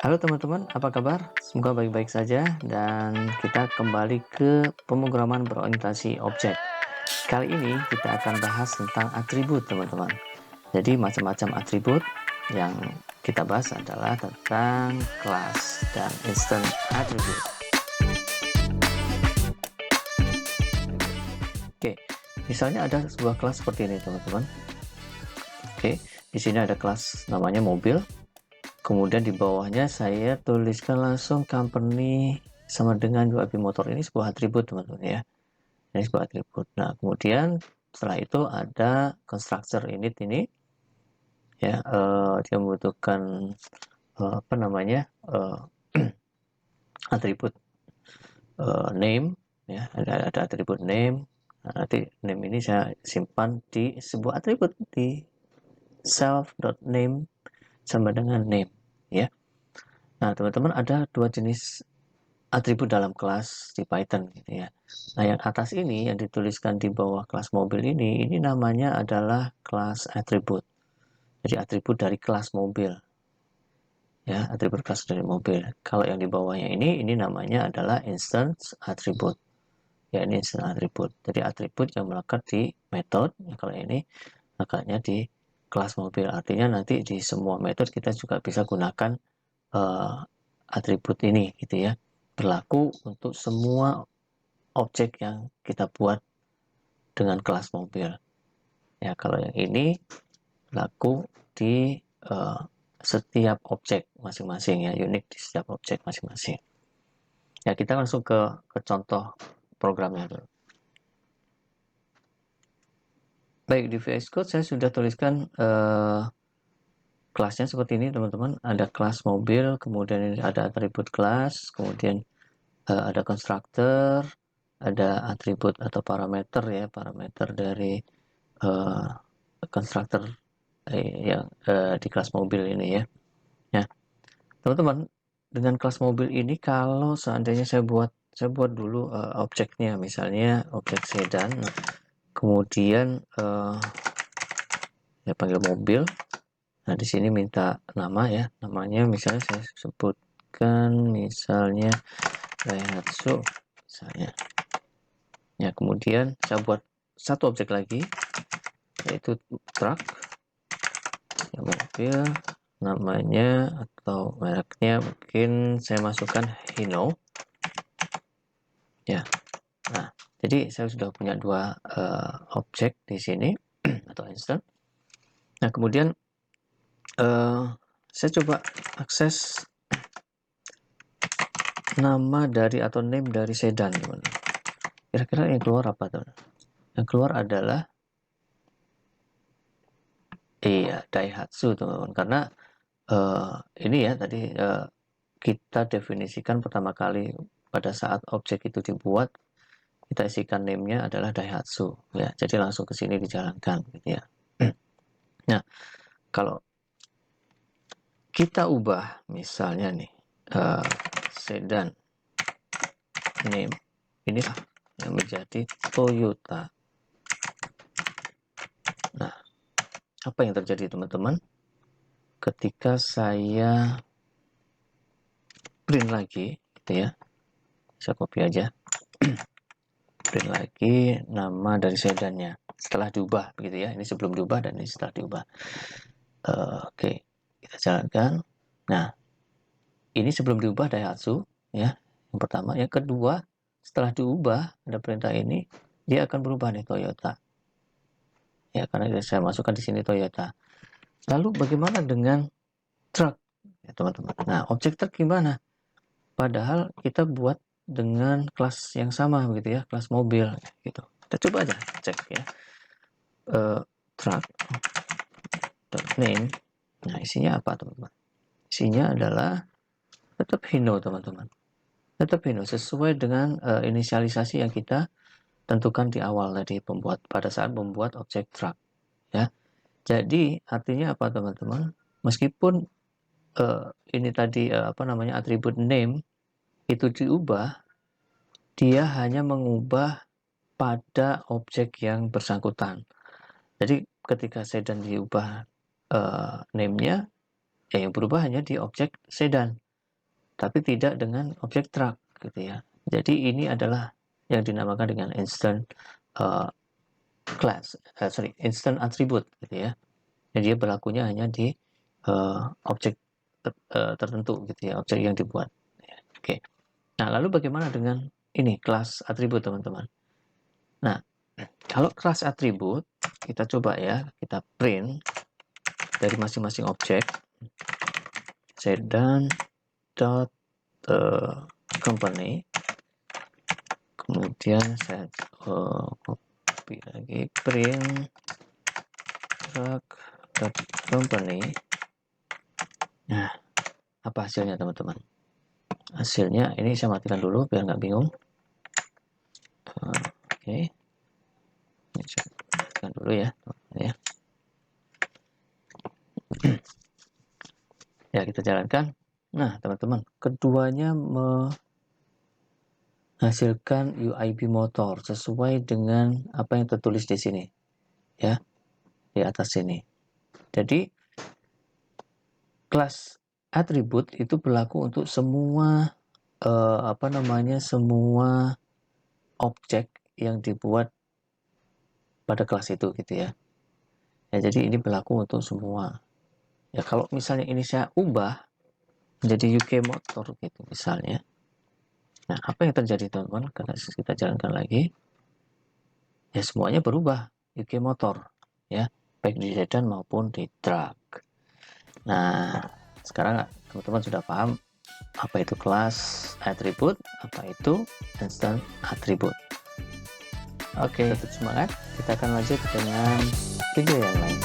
Halo teman-teman, apa kabar? Semoga baik-baik saja dan kita kembali ke pemrograman berorientasi objek. Kali ini kita akan bahas tentang atribut teman-teman. Jadi macam-macam atribut yang kita bahas adalah tentang kelas dan instant attribute. Oke, misalnya ada sebuah kelas seperti ini teman-teman. Oke, di sini ada kelas namanya mobil. Kemudian di bawahnya saya tuliskan langsung company sama dengan UAP motor. Ini sebuah atribut teman-teman ya. Ini sebuah atribut. Nah kemudian setelah itu ada constructor init ini ya, dia membutuhkan apa namanya, atribut name ya, ada atribut name. Nah, nanti name ini saya simpan di sebuah atribut di self.name sama dengan name ya. Nah teman-teman, ada dua jenis atribut dalam kelas di Python gitu ya. Nah yang atas ini yang dituliskan di bawah kelas mobil ini namanya adalah kelas atribut. Jadi atribut dari kelas mobil ya, atribut kelas dari mobil. Kalau yang di bawahnya ini namanya adalah instance atribut ya, ini instance atribut. Jadi atribut yang melekat di method ya, kalau ini lekatnya di kelas mobil. Artinya nanti di semua method kita juga bisa gunakan atribut ini gitu ya, berlaku untuk semua objek yang kita buat dengan kelas mobil ya. Kalau yang ini berlaku di setiap objek masing-masing ya, unik di setiap objek masing-masing ya. Kita langsung ke contoh programnya dulu. Baik, di VS Code saya sudah tuliskan kelasnya seperti ini teman-teman. Ada kelas mobil, kemudian ini ada atribut kelas, kemudian ada constructor, ada atribut atau parameter ya, parameter dari constructor yang di kelas mobil ini ya. Nah, teman-teman, dengan kelas mobil ini kalau seandainya saya buat dulu objeknya, misalnya objek sedan, kemudian saya panggil mobil. Nah, di sini minta nama ya, namanya misalnya saya sebutkan misalnya Daihatsu misalnya. Ya, kemudian saya buat satu objek lagi yaitu truck ya, mobil, namanya atau mereknya mungkin saya masukkan Hino ya. Nah, jadi saya sudah punya dua objek di sini atau instance. Nah kemudian saya coba akses nama dari atau name dari sedan teman. Kira-kira yang keluar apa teman? Yang keluar adalah iya Daihatsu teman-teman, karena ini ya tadi kita definisikan pertama kali pada saat objek itu dibuat, kita isikan name-nya adalah Daihatsu ya, jadi langsung ke sini dijalankan gitu ya. Nah kalau kita ubah misalnya nih sedan name ini yang menjadi Toyota. Nah apa yang terjadi teman-teman ketika saya print lagi gitu ya, saya copy aja, print lagi nama dari sedannya setelah diubah begitu ya, ini sebelum diubah dan ini setelah diubah. Oke, kita jalankan. Nah ini sebelum diubah Daihatsu ya, yang pertama. Yang kedua, setelah diubah ada perintah ini, dia akan berubah nih Toyota ya, karena saya masukkan di sini Toyota. Lalu bagaimana dengan truk ya teman-teman? Nah objek truk gimana? Padahal kita buat dengan kelas yang sama begitu ya, kelas mobil gitu. Kita coba aja cek ya, truck name. Nah isinya apa teman-teman? Isinya adalah tetap Hino teman-teman, tetap Hino sesuai dengan inisialisasi yang kita tentukan di awal tadi pada saat membuat objek truck ya. Jadi artinya apa teman-teman? Meskipun ini tadi apa namanya, atribut name itu diubah, dia hanya mengubah pada objek yang bersangkutan. Jadi ketika sedan diubah name-nya, ya yang berubah hanya di objek sedan. tapi tidak dengan objek truck gitu ya. Jadi ini adalah yang dinamakan dengan instant instant attribute gitu ya. Jadi dia berlakunya hanya di objek tertentu gitu ya, objek yang dibuat. Oke. Nah, lalu bagaimana dengan ini kelas atribut teman-teman? Nah, kalau kelas atribut kita coba ya, kita print dari masing-masing objek sedan dot company, kemudian saya copy lagi print truck dot company. Nah, apa hasilnya teman-teman? Hasilnya ini saya matikan dulu biar nggak bingung. Oke, ini saya matikan dulu ya, ya. Ya, kita jalankan. Nah, teman-teman, keduanya menghasilkan UIB motor sesuai dengan apa yang tertulis di sini, ya, di atas sini. Jadi, kelas atribut itu berlaku untuk semua semua objek yang dibuat pada kelas itu, gitu ya. Ya, jadi ini berlaku untuk semua. Ya, kalau misalnya ini saya ubah menjadi UK motor gitu misalnya. Nah, apa yang terjadi teman-teman? Karena kita jalankan lagi, ya semuanya berubah UK motor, ya, baik di sedan maupun di truk. Nah, sekarang teman-teman sudah paham apa itu kelas atribut, apa itu instant attribute. Oke, tetap semangat. Kita akan lanjut dengan video yang lain.